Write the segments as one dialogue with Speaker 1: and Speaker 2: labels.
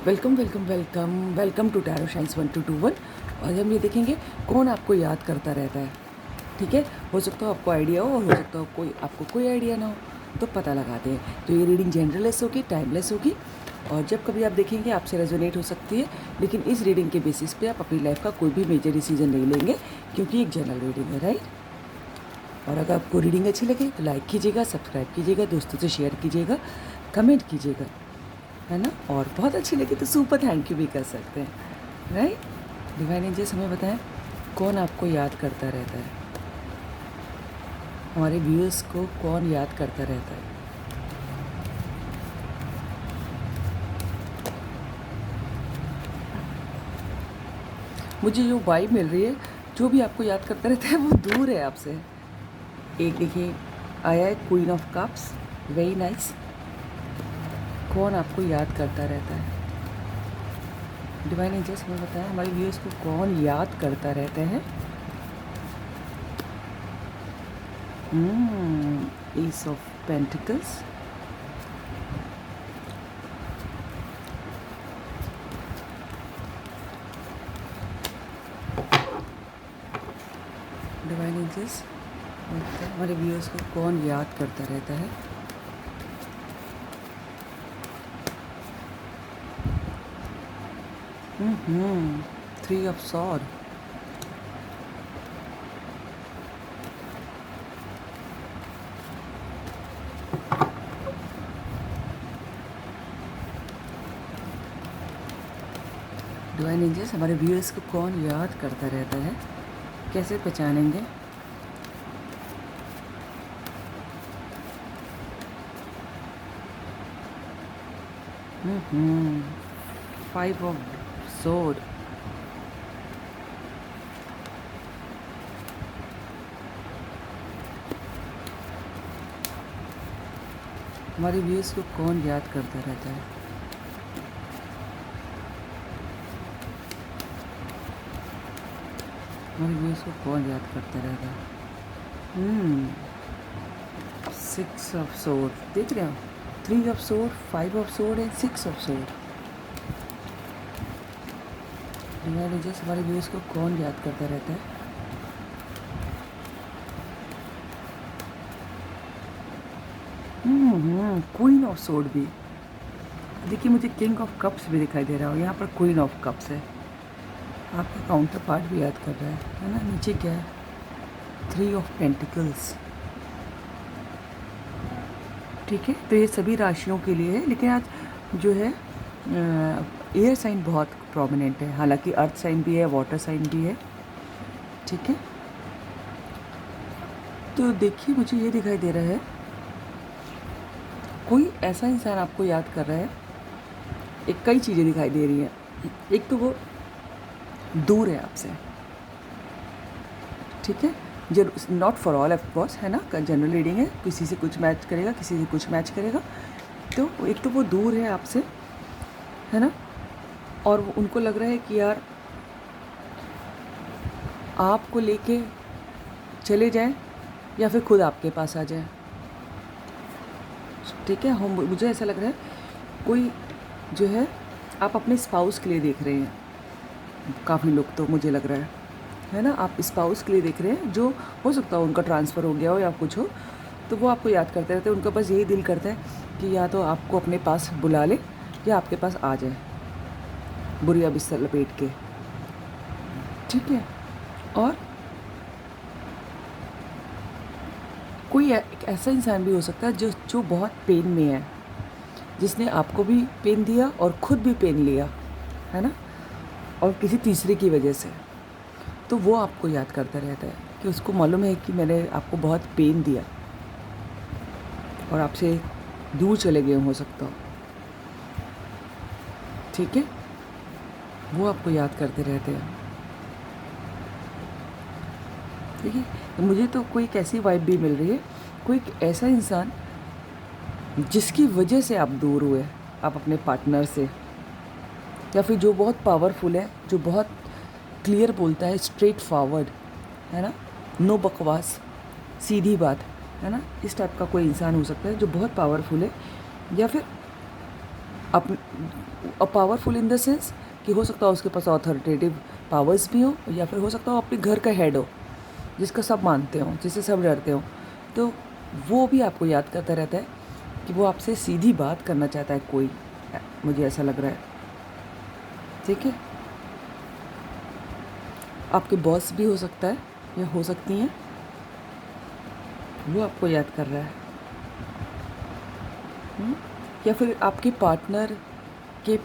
Speaker 1: Welcome welcome welcome welcome to tarot shines 1221। और हम ये देखेंगे कौन आपको याद करता रहता है। ठीक है, हो सकता हो आपको आइडिया हो और हो सकता हो आपको कोई आइडिया ना हो, तो पता लगाते हैं। तो ये रीडिंग जनरलेस होगी, टाइमलेस होगी, और जब कभी आप देखेंगे आपसे रेजोनेट हो सकती है। लेकिन इस रीडिंग के बेसिस पे आप अपनी लाइफ का कोई भी मेजर डिसीजन नहीं लेंगे, क्योंकि एक जनरल रीडिंग है, राइट। और अगर आपको रीडिंग अच्छी लगे तो लाइक कीजिएगा, सब्सक्राइब कीजिएगा, दोस्तों से शेयर कीजिएगा, कमेंट कीजिएगा, है ना। और बहुत अच्छी लगी तो सुपर थैंक यू भी कर सकते हैं, राइट। डिवाइन एंजल्स हमें बताएं कौन आपको याद करता रहता है, हमारे व्यूअर्स को कौन याद करता रहता है। मुझे जो वाइब मिल रही है, जो भी आपको याद करता रहता है वो दूर है आपसे। एक देखिए आया है queen of cups, very nice. कौन आपको याद करता रहता है, डिवाइन एंजल्स हमें बताएं हमारे व्यूअर्स को कौन याद करता रहता है। Ace of pentacles, divine angels हमारे व्यूअर्स को कौन याद करता रहता है। Three of sword, divine angels हमारे व्यूअर्स को कौन याद करता रहता है, कैसे पहचानेंगे। फाइव ऑफ सोड, हमारे व्यूअर्स को कौन याद करता रहता है। हमारे व्यूअर्स को कौन याद करता रहता है। सिक्स ऑफ सोड, देख रहे हो, थ्री ऑफ सोड, फाइव ऑफ सोड एंड सिक्स ऑफ सोड। डिवाइन एंजल्स हमारे व्यूअर्स को कौन याद करता रहता है। क्वीन ऑफ सोड भी, देखिए मुझे किंग ऑफ कप्स भी दिखाई दे रहा हो, यहाँ पर क्वीन ऑफ कप्स है। आपका काउंटर पार्ट भी याद कर रहा है ना। नीचे क्या है, थ्री ऑफ पेंटिकल्स। ठीक है, तो ये सभी राशियों के लिए है, लेकिन आज जो है एयर साइन बहुत प्रोमिनेंट है, हालांकि अर्थ साइन भी है, वाटर साइन भी है। ठीक है, तो देखिए मुझे ये दिखाई दे रहा है कोई ऐसा इंसान आपको याद कर रहा है। एक कई चीज़ें दिखाई दे रही हैं। एक तो वो दूर है आपसे, ठीक है, जरूर not for all of course, है ना, जनरल रीडिंग है, किसी से कुछ मैच करेगा, किसी से कुछ मैच करेगा। तो एक तो वो दूर है आपसे, है ना, और उनको लग रहा है कि यार आपको लेके चले जाएं या फिर खुद आपके पास आ जाए। ठीक है, हम मुझे ऐसा लग रहा है कोई जो है आप अपने स्पाउस के लिए देख रहे हैं। काफ़ी लोग तो मुझे लग रहा है ना, आप स्पाउस के लिए देख रहे हैं, जो हो सकता हो उनका ट्रांसफ़र हो गया हो या कुछ हो, तो वो आपको याद करते रहते हैं। उनका बस यही दिल करता है कि या तो आपको अपने पास बुला ले या आपके पास आ जाए बुरिया बिस्तर लपेट के। ठीक है, और कोई एक ऐसा इंसान भी हो सकता है जो बहुत पेन में है, जिसने आपको भी पेन दिया और ख़ुद भी पेन लिया, है ना, और किसी तीसरे की वजह से। तो वो आपको याद करता रहता है कि उसको मालूम है कि मैंने आपको बहुत पेन दिया और आपसे दूर चले गए हो सकता हो। ठीक है, वो आपको याद करते रहते हैं। ठीक है, तो मुझे तो कोई एक ऐसी वाइब भी मिल रही है, कोई एक ऐसा इंसान जिसकी वजह से आप दूर हुए, आप अपने पार्टनर से, या फिर जो बहुत पावरफुल है, जो बहुत क्लियर बोलता है, स्ट्रेट फॉरवर्ड, है ना, नो बकवास, सीधी बात, है ना, इस टाइप का कोई इंसान हो सकता है जो बहुत पावरफुल है। या फिर पावरफुल इन द सेंस कि हो सकता है उसके पास ऑथोरिटेटिव पावर्स भी हो, या फिर हो सकता है अपने घर का हेड हो जिसका सब मानते हो, जिससे सब डरते हो। तो वो भी आपको याद करता रहता है कि वो आपसे सीधी बात करना चाहता है कोई, मुझे ऐसा लग रहा है। ठीक है, आपके बॉस भी हो सकता है या हो सकती हैं, वो आपको याद कर रहा है। या फिर आपके पार्टनर के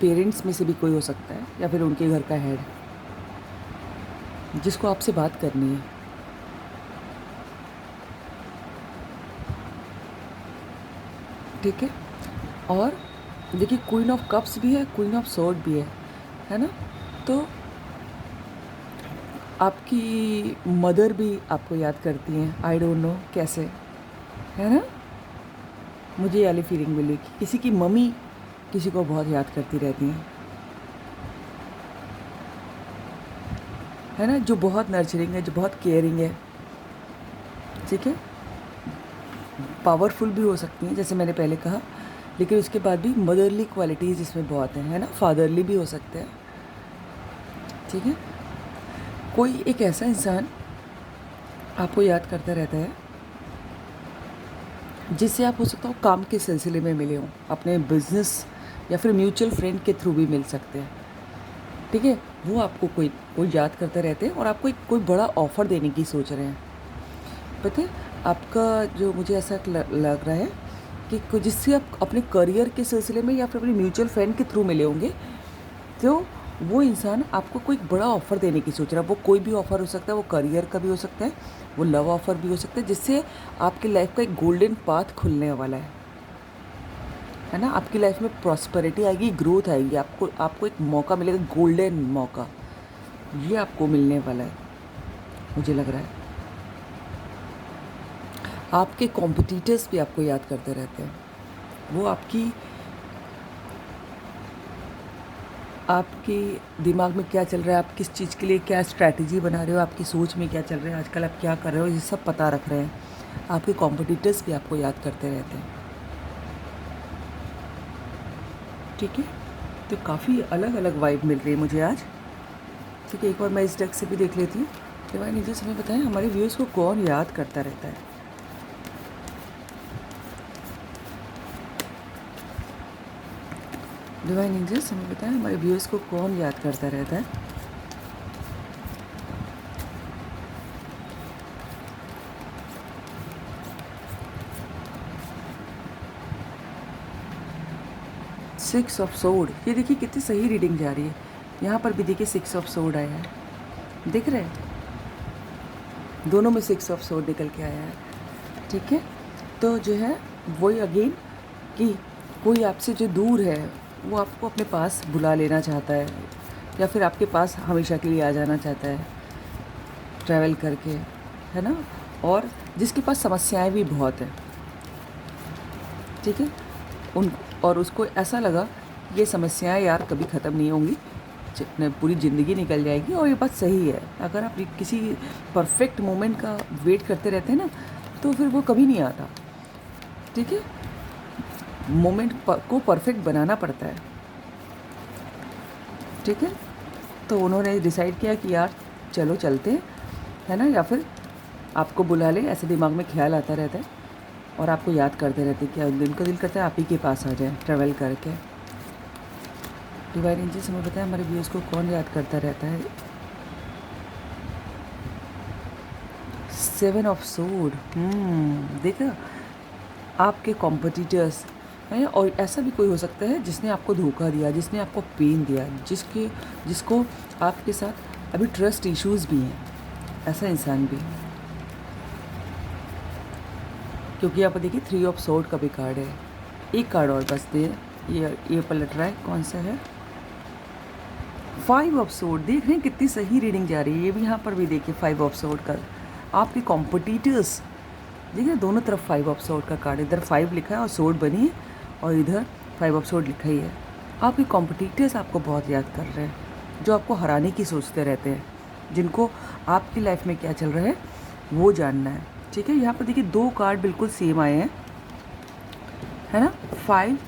Speaker 1: पेरेंट्स में से भी कोई हो सकता है, या फिर उनके घर का हेड जिसको आपसे बात करनी है। ठीक है, और देखिए क्वीन ऑफ कप्स भी है, क्वीन ऑफ स्वॉर्ड भी है ना। तो आपकी मदर भी आपको याद करती हैं, आई डोंट नो कैसे, है ना। मुझे ये वाली फीलिंग मिली कि किसी की मम्मी किसी को बहुत याद करती रहती हैं, है ना, जो बहुत नर्चरिंग है, जो बहुत केयरिंग है। ठीक है, पावरफुल भी हो सकती हैं जैसे मैंने पहले कहा, लेकिन उसके बाद भी मदरली क्वालिटीज़ इसमें बहुत हैं, है ना, फादरली भी हो सकते हैं। ठीक है, कोई एक ऐसा इंसान आपको याद करता रहता है जिससे आप हो सकता हो काम के सिलसिले में मिले हों, अपने बिजनेस या फिर म्यूचुअल फ्रेंड के थ्रू भी मिल सकते हैं। ठीक है, वो आपको कोई याद करते रहते हैं और आपको कोई बड़ा ऑफ़र देने की सोच रहे हैं। पता है, आपका जो मुझे ऐसा लग रहा है कि जिससे आप अपने करियर के सिलसिले में या फिर अपने म्यूचुअल फ्रेंड के थ्रू मिले होंगे, तो वो इंसान आपको कोई बड़ा ऑफ़र देने की सोच रहा है। वो कोई भी ऑफ़र हो सकता है, वो करियर का भी हो सकता है, वो लव ऑफ़र भी हो सकता है, जिससे आपकी लाइफ का एक गोल्डन पाथ खुलने वाला है ना। आपकी लाइफ में प्रॉस्पेरिटी आएगी, ग्रोथ आएगी, आपको एक मौका मिलेगा, गोल्डन मौका, ये आपको मिलने वाला है, मुझे लग रहा है। आपके कॉम्पिटिटर्स भी आपको याद करते रहते हैं, वो आपके दिमाग में क्या चल रहा है, आप किस चीज़ के लिए क्या स्ट्रैटेजी बना रहे हो, आपकी सोच में क्या चल रहा है, आजकल आप क्या कर रहे हो, ये सब पता रख रहे हैं। आपके कॉम्पिटिटर्स भी आपको याद करते रहते हैं। ठीक है, तो काफ़ी अलग अलग वाइब मिल रही है मुझे आज। ठीक है, एक बार मैं इस डेक से भी देख लेती हूँ। डिवाइन एंजल्स हमें बताएं हमारे व्यूअर्स को कौन याद करता रहता है। डिवाइन एंजल्स हमें बताएं हमारे व्यूअर्स को कौन याद करता रहता है। सिक्स ऑफ सोर्ड, ये देखिए कितनी सही रीडिंग जा रही है। यहाँ पर भी देखिए सिक्स ऑफ सोर्ड आया है, दिख रहे हैं, दोनों में सिक्स ऑफ सोर्ड निकल के आया है। ठीक है, तो जो है वही अगेन कि कोई आपसे जो दूर है वो आपको अपने पास बुला लेना चाहता है, या फिर आपके पास हमेशा के लिए आ जाना चाहता है ट्रैवल करके, है ना, और जिसके पास समस्याएं भी बहुत हैं। ठीक है, और उसको ऐसा लगा ये समस्याएं यार कभी ख़त्म नहीं होंगी, पूरी ज़िंदगी निकल जाएगी। और ये बात सही है, अगर आप किसी परफेक्ट मोमेंट का वेट करते रहते हैं ना, तो फिर वो कभी नहीं आता। ठीक है, मोमेंट को परफेक्ट बनाना पड़ता है। ठीक है, तो उन्होंने डिसाइड किया कि यार चलो चलते हैं, है ना, या फिर आपको बुला ले, ऐसे दिमाग में ख्याल आता रहता है और आपको याद करते रहते कि दिन को दिल करता है आप ही के पास आ जाए ट्रैवल करके। डिवाइन एंजल्स हमें बताया हमारे व्यूअर्स को कौन याद करता रहता है। सेवन ऑफ सोर्ड, देखा, आपके कॉम्पिटिटर्स हैं, और ऐसा भी कोई हो सकता है जिसने आपको धोखा दिया, जिसने आपको पेन दिया, जिसको आपके साथ अभी ट्रस्ट इश्यूज़ भी हैं, ऐसा इंसान भी। क्योंकि यहाँ पर देखिए थ्री ऑफ सोर्ड का भी कार्ड है, एक कार्ड और बस दे, ये पलट रहा है, कौन सा है, फाइव ऑफ सोर्ड। देख रहे हैं कितनी सही रीडिंग जा रही है, ये भी यहाँ पर भी देखिए फाइव ऑफ सोर्ड का। आपके कॉम्पिटिटर्स देखिए, दोनों तरफ फाइव ऑफ सोर्ड का कार्ड, इधर फाइव लिखा है और सोर्ड बनी है, और इधर फाइव ऑफ सोर्ड लिखा ही है। आपके कॉम्पिटिटर्स आपको बहुत याद कर रहे हैं, जो आपको हराने की सोचते रहते हैं, जिनको आपकी लाइफ में क्या चल रहा है वो जानना है। ठीक है, यहाँ पर देखिए दो कार्ड बिल्कुल सेम आए हैं, है ना, five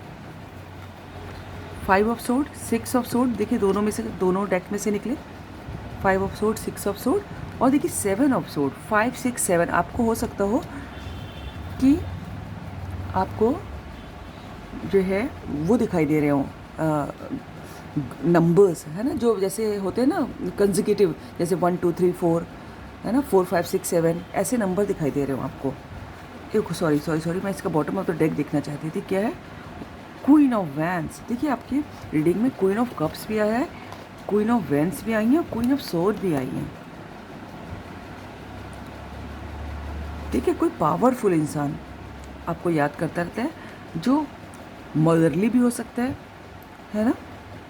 Speaker 1: 5 of sword, 6 of sword, देखिए दोनों में से, दोनों डेक में से निकले 5 ऑफ सोर्ड, 6 ऑफ सोर्ड, और देखिए 7 ऑफ सोर्ड, 5 6 7। आपको हो सकता हो कि आपको जो है वो दिखाई दे रहे हो नंबर्स, है ना, जो जैसे होते हैं ना कंजिक्यूटिव, जैसे 1 2 3 4, है ना, 4 5 6 7, ऐसे नंबर दिखाई दे रहे हो आपको। सॉरी, मैं इसका बॉटम ऑफ द डेक देखना चाहती थी। क्या है? Queen of vents. देखिए आपकी रीडिंग में क्वीन ऑफ कप्स भी आया है, क्वीन ऑफ वैंस भी आई है, और क्वीन ऑफ सोर्ड भी आई है। देखिए कोई पावरफुल इंसान आपको याद करता रहता है, जो मदरली भी हो सकता है ना,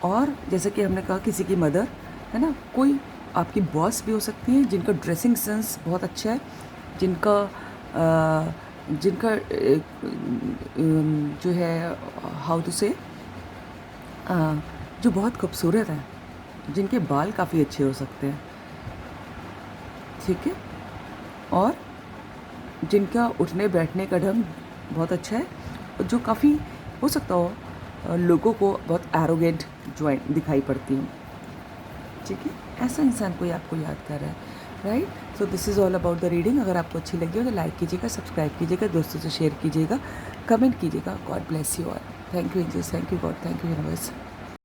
Speaker 1: और जैसे कि हमने कहा किसी की मदर, है ना, कोई आपकी बॉस भी हो सकती है, जिनका ड्रेसिंग सेंस बहुत अच्छा है, जिनका जो है हाउ टू से, जो बहुत खूबसूरत है, जिनके बाल काफ़ी अच्छे हो सकते हैं, ठीक है, और जिनका उठने बैठने का ढंग बहुत अच्छा है, और जो काफ़ी हो सकता हो लोगों को बहुत एरोगेंट ज्वाइन दिखाई पड़ती हूँ, ठीक है। ऐसा इंसान कोई आपको याद कर रहा है, right. So this is all about the reading. अगर आपको अच्छी लगी हो तो लाइक कीजिएगा, सब्सक्राइब कीजिएगा, दोस्तों से शेयर कीजिएगा, कमेंट कीजिएगा। God bless you all. Thank you angels, thank you God, thank you universe.